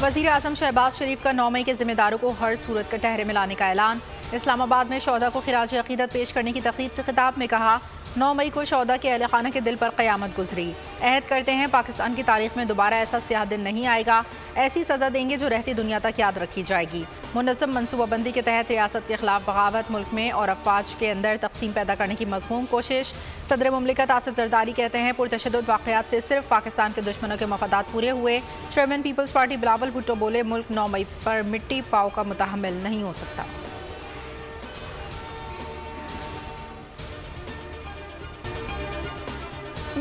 वज़ीर आज़म शहबाज शरीफ का 9 मई के जिम्मेदारों को हर सूरत का टहरे में लाने का ऐलान। इस्लामाबाद में शौदा को खिराज अकीदत पेश करने की तकरीब से खिताब में कहा, 9 मई को शौदा के अहल खाना के दिल पर क़यामत गुजरी। अहद करते हैं पाकिस्तान की तारीख में दोबारा ऐसा स्याह दिन नहीं आएगा। ऐसी सज़ा देंगे जो रहती दुनिया तक याद रखी जाएगी। मुनज़्ज़म मनसूबाबंदी के तहत रियासत के खिलाफ बगावत, मुल्क में और अफवाज के अंदर तकसीम पैदा करने की मज़मूम कोशिश। सदर मुमलिकत आसिफ जरदारी कहते हैं, पुरतशद्दुद वाक़यात से सिर्फ पाकिस्तान के दुश्मनों के मफादात पूरे हुए। Chairman Peoples Party Bilawal Bhutto बोले, मुल्क 9 मई पर मिट्टी पाव का मुतहम्मिल नहीं हो सकता।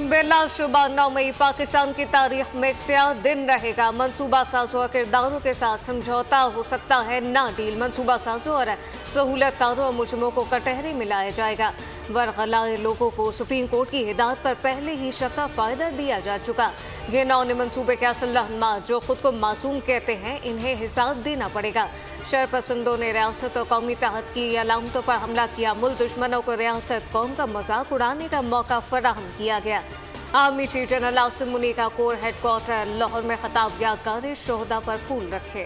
बिलाशुबा 9 मई पाकिस्तान की तारीख में एक स्याह दिन रहेगा। मनसूबा साजों और किरदारों के साथ समझौता हो सकता है ना डील। मनसूबा साजों और सहूलतकारों और मुजरिमों को कटहरे में लाया जाएगा। बरगलाए लोगों को सुप्रीम कोर्ट की हिदायत पर पहले ही शक्का फ़ायदा दिया जा चुका। ये 9 मनसूबे के असल रहनुमा जो खुद को मासूम कहते हैं, इन्हें हिसाब देना पड़ेगा। शरपसंदों ने रियासत और कौमी तहत की अलामतों पर हमला किया। मुल्क दुश्मनों को रियासत कौम का मजाक उड़ाने का मौका फराहम किया गया। आर्मी चीफ जनरल आसिम मुनी का कोर हेडक्वार्टर लाहौर में खिताब, यादगार शोहदा पर फूल रखे।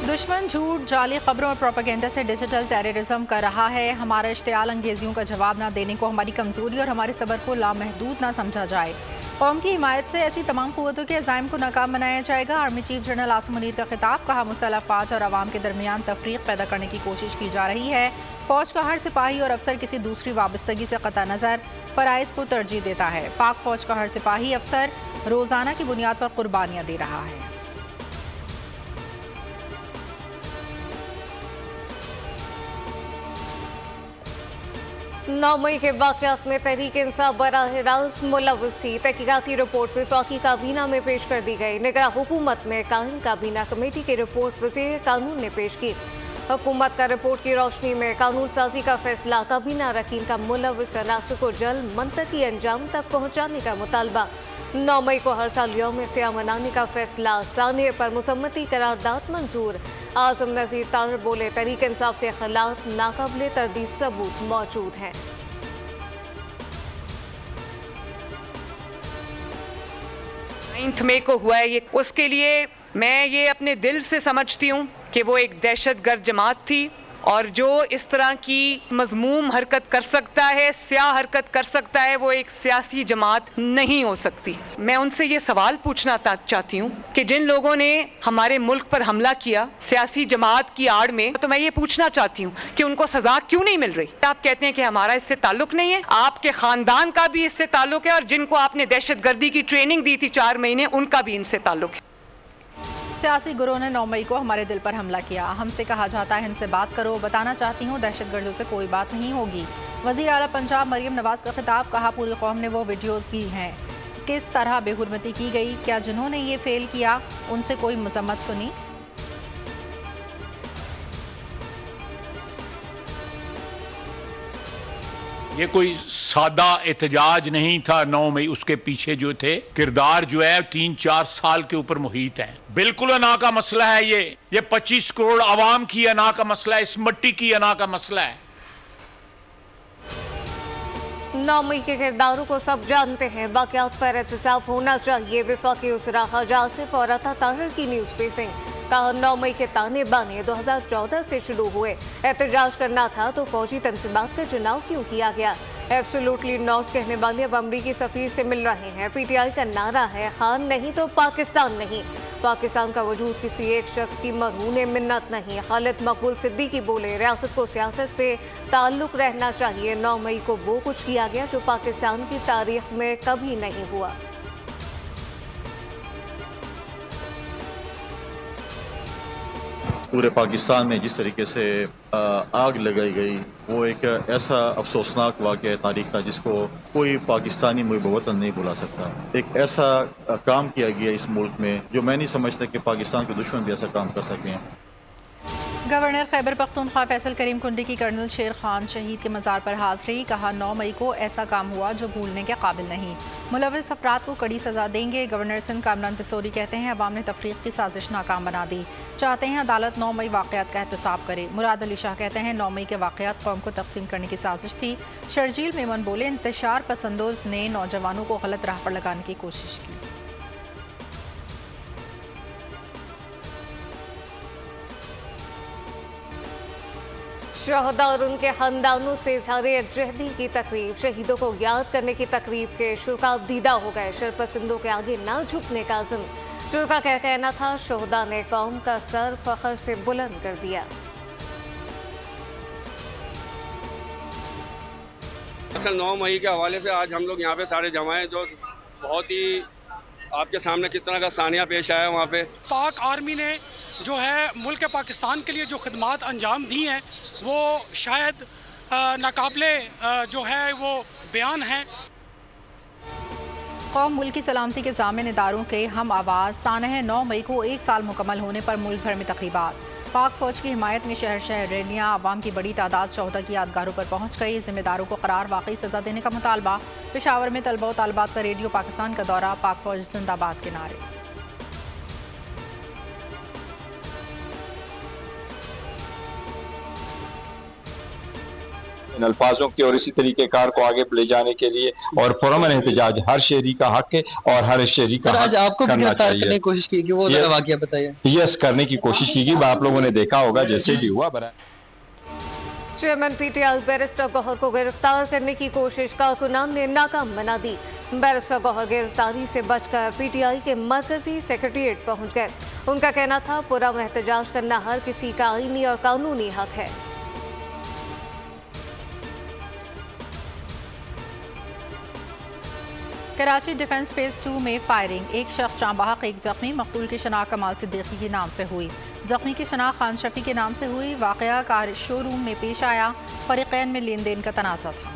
दुश्मन झूठ, जाली खबरों और प्रोपेगेंडा से डिजिटल टेररिज्म कर रहा है। हमारा इश्तियाल अंगेजियों का जवाब न देने को हमारी कमजोरी और हमारे सब्र को लामहदूद ना समझा जाए। कौम की हिमायत से ऐसी तमाम कुव्वतों के अज़ाइम को नाकाम बनाया जाएगा। Army chief general Asim Munir का खिताब, कहा, मुसल्लह अफवाज और अवाम के दरमियान तफरीक पैदा करने की कोशिश की जा रही है। फौज का हर सिपाही और अफसर किसी दूसरी वाबस्तगी से कतई नज़र फ़राइज़ को तरजीह देता है। पाक फौज का हर सिपाही अफसर रोज़ाना की बुनियाद पर कुर्बानियाँ दे रहा है। 9 मई के वाक़यात में तहरीक इंसाफ बराह रास्त मुलव्वस थी। तहकीकाती रिपोर्ट वफाकी काबीना में पेश कर दी गई। निगरां हुकूमत में कायम काबीना कमेटी की रिपोर्ट वज़ीर कानून ने पेश की। हुकूमत का रिपोर्ट की रोशनी में कानून साजी का फैसला, काबीना अरकान का मुलव्वस अनासर को जल्द मंतकी अंजाम तक पहुँचाने का मुतालबा। 9 मई को हर साल यौम स्याह मनाने का फैसला, सानिए पर मुसम्मती करारदाद मंजूर। आज़म नज़ीर ताहिर बोले, तहरीक इंसाफ के खिलाफ नाकाबिले तरदीद सबूत मौजूद हैं। मई को हुआ है ये, उसके लिए मैं ये अपने दिल से समझती हूँ कि वो एक दहशतगर्द जमात थी और जो इस तरह की मजमूम हरकत कर सकता है, स्याह हरकत कर सकता है, वो एक सियासी जमात नहीं हो सकती। मैं उनसे ये सवाल पूछना चाहती हूँ कि जिन लोगों ने हमारे मुल्क पर हमला किया सियासी जमात की आड़ में, तो मैं ये पूछना चाहती हूँ कि उनको सजा क्यों नहीं मिल रही। आप कहते हैं कि हमारा इससे ताल्लुक नहीं है, आपके खानदान का भी इससे ताल्लुक है और जिनको आपने दहशतगर्दी की ट्रेनिंग दी थी 4 महीने, उनका भी इनसे ताल्लुक है। सियासी गुरों ने 9 मई को हमारे दिल पर हमला किया। हमसे कहा जाता है इनसे बात करो। बताना चाहती हूँ दहशतगर्दों से कोई बात नहीं होगी। वज़ीर आला पंजाब मरियम नवाज का खिताब, कहा, पूरी कौम ने वो वीडियोज़ भी हैं किस तरह बेहुरमती की गई। क्या जिन्होंने ये फेल किया उनसे कोई मजम्मत सुनी? ये कोई सादा एहतजाज नहीं था 9 मई, उसके पीछे जो थे किरदार जो है 3-4 साल के ऊपर मुहित है। बिल्कुल अना का मसला है ये 25 करोड़ आवाम की अना का मसला है, इस मिट्टी की अना का मसला है। 9 मई के किरदारों को सब जानते हैं, वाक़यात पर एहतसाब होना चाहिए। वफाकी उसरा ख्वाजा आसिफ और अता ताहिर की न्यूज़ ब्रीफिंग, कहा, 9 मई के ताने बाने 2014 से शुरू हुए। एहतजाज करना था तो फौजी तंजीमात का चुनाव क्यों किया गया? एब्सोल्युटली नॉट कहने वाले अब अमरीकी सफीर से मिल रहे हैं। PTI का नारा है, खान नहीं तो पाकिस्तान नहीं। पाकिस्तान का वजूद किसी एक शख्स की मरहून मिन्नत नहीं। खालिद मकबूल सिद्दीकी बोले, रियासत को सियासत से ताल्लुक रहना चाहिए। 9 मई को वो कुछ किया गया जो पाकिस्तान की तारीख में कभी नहीं हुआ। पूरे पाकिस्तान में जिस तरीके से आग लगाई गई, वो एक ऐसा अफसोसनाक वाक़या है तारीख का जिसको कोई पाकिस्तानी मुबवतन नहीं भुला सकता। एक ऐसा काम किया गया इस मुल्क में जो मैं नहीं समझता कि पाकिस्तान के दुश्मन भी ऐसा काम कर सकें। गवर्नर खैबर पख्तूनख्वा फैसल करीम कुंडी की कर्नल शेर खान शहीद के मज़ार पर हाज़िरी। कहा 9 मई को ऐसा काम हुआ जो भूलने के काबिल नहीं। मुलविस अफराद को कड़ी सज़ा देंगे। गवर्नर सिंध कामरान टिसोरी कहते हैं अवाम ने तफरीक की साजिश नाकाम बना दी। चाहते हैं अदालत 9 मई वाक़यात का एहतसाब करे। मुराद अली शाह कहते हैं 9 मई के वाक़यात कौम को तकसीम करने की साजिश थी। शर्जील मेमन बोले इंतशार पसंदों ने नौजवानों को गलत राह पर लगाने की कोशिश की। शहदा और उनके खानदानों से इज़हार यकजहती की तकरीब, शहीदों को याद करने की तकरीब के शुरा दीदा हो गए। शरपसंदों के आगे ना झुकने का अज़म। शुरा का कहना था शहदा ने कौम का सर फख्र से बुलंद कर दिया। असल 9 मई के हवाले से आज हम लोग यहाँ पे सारे जमा हैं, जो बहुत ही आपके सामने किस तरह का सानिया पेश आया वहाँ पे। पाक आर्मी ने जो है मुल्क पाकिस्तान के लिए जो खिदमात अंजाम दी हैं वो शायद नाकाबिले जो है वो बयान हैं। कौम मुल्क की सलामती के ज़ामिन इदारों के हम आवाज़। सानह 9 मई को 1 साल मुकम्मल होने पर मुल्क भर में तकरीबात। पाक फौज की हिमायत में शहर शहर रैलियाँ। आवाम की बड़ी तादाद शहदा की यादगारों पर पहुँच गई। जिम्मेदारों को करार वाकई सज़ा देने का मुतालबा। पेशावर में तलबा व तालबात का रेडियो पाकिस्तान का दौरा। पाक फौज जिंदाबाद के नारे। इन अल्फाजों के और इसी तरीके कार को आगे ले जाने के लिए और पुरअमन एहतजाज हर शहरी का हक है और हर शहरी का आज आपको भी गिरफ्तार करने की कोशिश की गई, वो जरा वाकया बताइए। यस, करने की कोशिश की गई, आप लोगों ने देखा होगा जैसे भी हुआ। चेयरमैन पीटीआई बैरिस्टर गौहर को गिरफ्तार करने की कोशिश कारकुनान ने नाकाम बना दी। बैरिस्टर गौहर गिरफ्तारी से बचकर पीटीआई के मरकजी सेक्रेटेरिएट पहुंच गए। उनका कहना था पुरअमन एहतजाज करना हर किसी का आईनी और कानूनी हक है। कराची डिफेंस फेज 2 में फायरिंग। एक शख्स जाँ बहक, एक जख्मी। मकतूल की शनाख्त कमाल सिद्दीकी के नाम से हुई। जख्मी की शनाख्त खान शफी के नाम से हुई। वाकया कार शोरूम में पेश आया। फरीकैन में लेन देन का तनाज़ा था।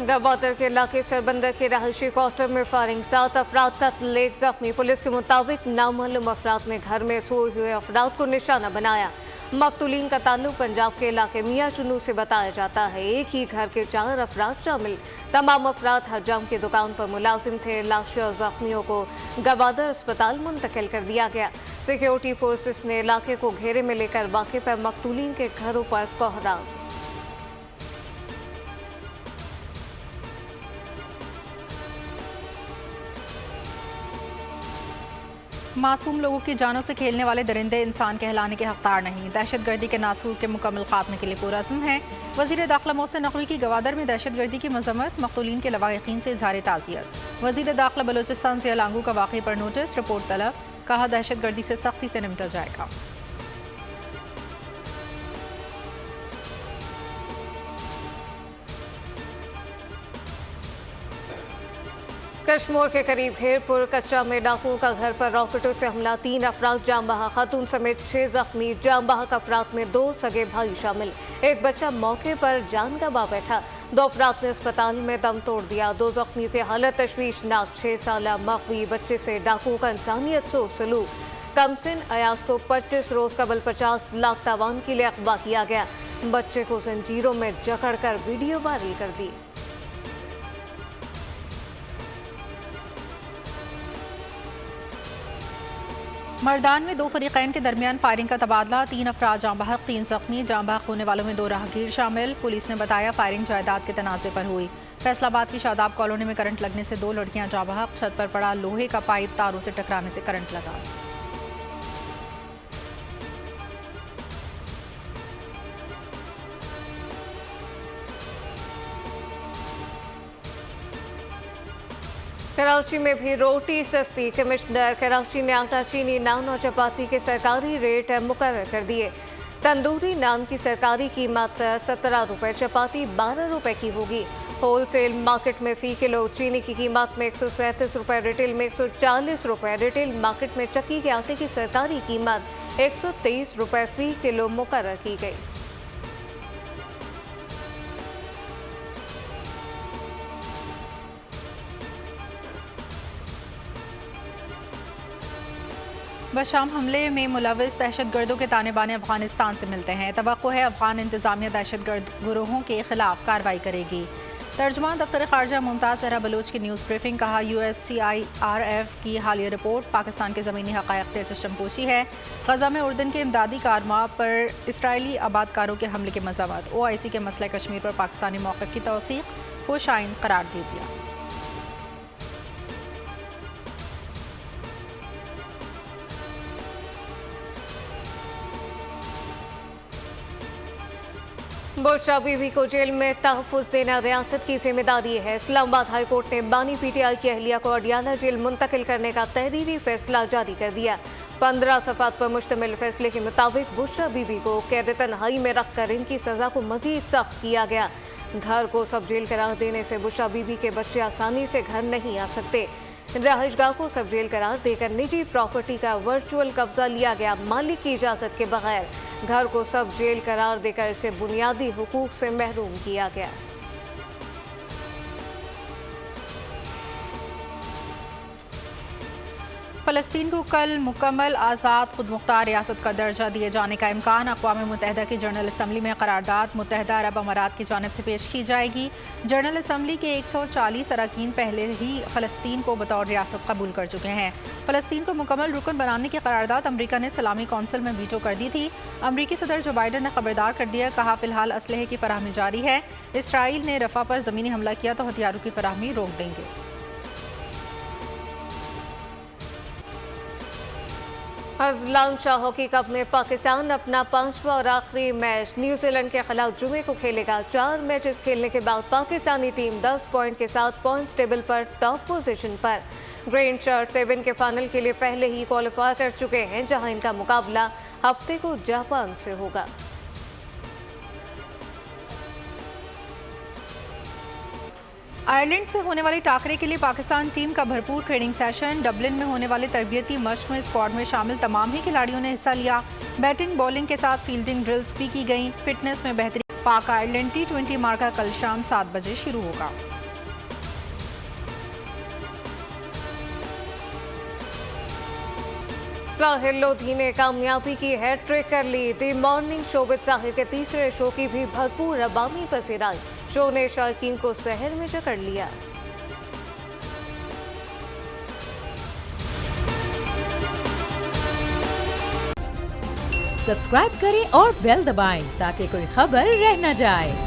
गवादर के इलाके सरबंदर के रहायशी क्वार्टर में फायरिंग। 7 अफराद कत्ल, 1 जख्मी। पुलिस के मुताबिक नामालूम अफराद ने घर में सोए हुए अफराद को निशाना बनाया। मकतूलीन का ताल्लुक पंजाब के इलाके मियाँ चुनू से बताया जाता है। एक ही घर के 4 अफराद शामिल। तमाम अफराद हजाम की दुकान पर मुलाजिम थे। लाशें और जख्मियों को गवादर अस्पताल मुंतकिल कर दिया गया। सिक्योरिटी फोर्सेस ने इलाके को घेरे में लेकर वाक़े पर मकतूलीन के घरों पर कोहरा। मासूम लोगों की जानों से खेलने वाले दरिंदे इंसान कहलाने के हकदार नहीं। दहशतगर्दी के नासूर के मुकम्मल खात्मे के लिए पुरअज़्म है। वज़ीर दाखिला मोहसिन नकवी की गवादर में दहशतगर्दी की मज़म्मत। मक़तूलीन के लवाहिकीन से इज़हार ताज़ियत। वज़ीर दाखिला बलूचिस्तान से लांगू का वाक़े पर नोटिस, रिपोर्ट तलब। कहा दहशतगर्दी से सख्ती से निपटा जाएगा। कश्मोर के करीब घेरपुर कच्चा में डाकुओं का घर पर रॉकेटों से हमला। 3 अफराद जाम बहक, खातून समेत 6 जख्मी। जाम बहक अफराद में 2 सगे भाई शामिल। एक बच्चा मौके पर जान गंवा बैठा। 2 अफराद ने अस्पताल में दम तोड़ दिया। 2 जख्मियों की हालत तशवीशनाक। 6 साल मगवी बच्चे से डाकुओं का इंसानियत सो सलूक। कमसिन अयाज को 25 रोज कबल 50 लाख तावान के लिए अगवा किया गया। बच्चे को जंजीरों में जकड़ कर वीडियो वायरल कर दी। मर्दान में 2 फरीकैन के दरमियान फायरिंग का तबादला। 3 अफराद जाँ बहक, 3 जख्मी। जाँ बहक होने वालों में 2 राहगीर शामिल। पुलिस ने बताया फायरिंग जायदाद के तनाज़े पर हुई। फैसलाबाद की शादाब कॉलोनी में करंट लगने से 2 लड़कियां जाँ बहक। छत पर पड़ा लोहे का पाइप तारों से टकराने से करंट लगा। कराची में भी रोटी सस्ती। कमिश्नर कराची ने आटा, चीनी, नान और चपाती के सरकारी रेट मुकर्रर कर दिए। तंदूरी नान की सरकारी कीमत 17 रुपये, चपाती 12 रुपये की होगी। होलसेल मार्केट में फ़ी किलो चीनी की कीमत में 137 रुपये, रिटेल में 140 रुपये। रिटेल मार्केट में चक्की के आटे की सरकारी कीमत 123 रुपये फ़ी किलो मुकर्रर की गई। बशाम हमले में मुलविस दहशतगर्दों के ताने बाने अफगानिस्तान से मिलते हैं। तवक्को है अफगान इंतजामिया दहशतगर्द गिरोहों के खिलाफ कार्रवाई करेगी। तर्जुमान दफ्तर खारजा मुमताज़ ज़हरा बलोच की न्यूज़ ब्रीफिंग। कहा USCIRF की हालिया रिपोर्ट पाकिस्तान के ज़मीनी हक़ाइक़ से चश्मपोशी है। गज़ा में उर्दन के इमदादी कारवां पर इसराइली आबादकारों के हमले की मज़म्मत। OIC के मसला कश्मीर पर पाकिस्तानी मौक़िफ़ की तौसीक़ को शाइन करार दे दिया। बुशरा बीबी को जेल में तहफ़्फ़ुज़ देना रियासत की जिम्मेदारी है। इस्लामाबाद हाई कोर्ट ने बानी PTI की अहलिया को अडियाला जेल मुंतकिल करने का तहरीरी फैसला जारी कर दिया। 15 सफ़ात पर मुश्तमिल फैसले के मुताबिक बुशरा बीबी को कैद तन्हाई में रखकर इनकी सज़ा को मज़ीद सख्त किया गया। घर को सब जेल करार देने से बुशरा बीबी के बच्चे आसानी से घर नहीं आ सकते। रहायशगाह को सब जेल करार देकर निजी प्रॉपर्टी का वर्चुअल कब्जा लिया गया। मालिक की इजाज़त के बगैर घर को सब जेल करार देकर इसे बुनियादी हुकूक से महरूम किया गया। फ़लस्तीन को कल मुकम्मल आज़ाद खुद मुख्तार रियासत का दर्जा दिए जाने का इम्कान। अक़वाम मुत्तहिदा की जनरल असम्बली में करारदाद मुत्तहिदा अरब अमारात की जानिब से पेश की जाएगी। जनरल असम्बली के 140 अरकान पहले ही फ़लस्तीन को बतौर रियासत कबूल कर चुके हैं। फ़लस्तीन को मुकम्मल रुकन बनाने की करारदाद अमरीका ने सलामी कौंसिल में वीटो कर दी थी। अमरीकी सदर जो बाइडन ने खबरदार कर दिया। कहा फ़िलहाल असलहे की फराहमी जारी है। इसराइल ने रफ़ा पर ज़मीनी हमला किया तो हथियारों की फराहमी रोक देंगे। अज़लान शाह हॉकी कप में पाकिस्तान अपना 5वां और आखिरी मैच न्यूजीलैंड के खिलाफ जुमे को खेलेगा। 4 मैचेस खेलने के बाद पाकिस्तानी टीम 10 पॉइंट के साथ पॉइंट्स टेबल पर टॉप पोजीशन पर। ग्रीन शर्ट 7 के फाइनल के लिए पहले ही क्वालिफाई कर चुके हैं, जहां इनका मुकाबला हफ्ते को जापान से होगा। आयरलैंड से होने वाली टाकरे के लिए पाकिस्तान टीम का भरपूर ट्रेनिंग सेशन। डबलिन में होने वाले तरबियती मश्क में स्क्वाड में शामिल तमाम ही खिलाड़ियों ने हिस्सा लिया। बैटिंग बॉलिंग के साथ फील्डिंग ड्रिल्स भी की गई। फिटनेस में बेहतरी। पाक आयरलैंड T20 मार्का कल शाम 7 बजे शुरू होगा। साहिर लोधी ने कामयाबी की हैट्रिक कर ली। दी मॉर्निंग शो विद साहिर के तीसरे शो की भी भरपूर अवामी पसीराई। शो ने शायकीन को सहर में जकड़ लिया। सब्सक्राइब करें और बेल दबाएं ताकि कोई खबर रह न जाए।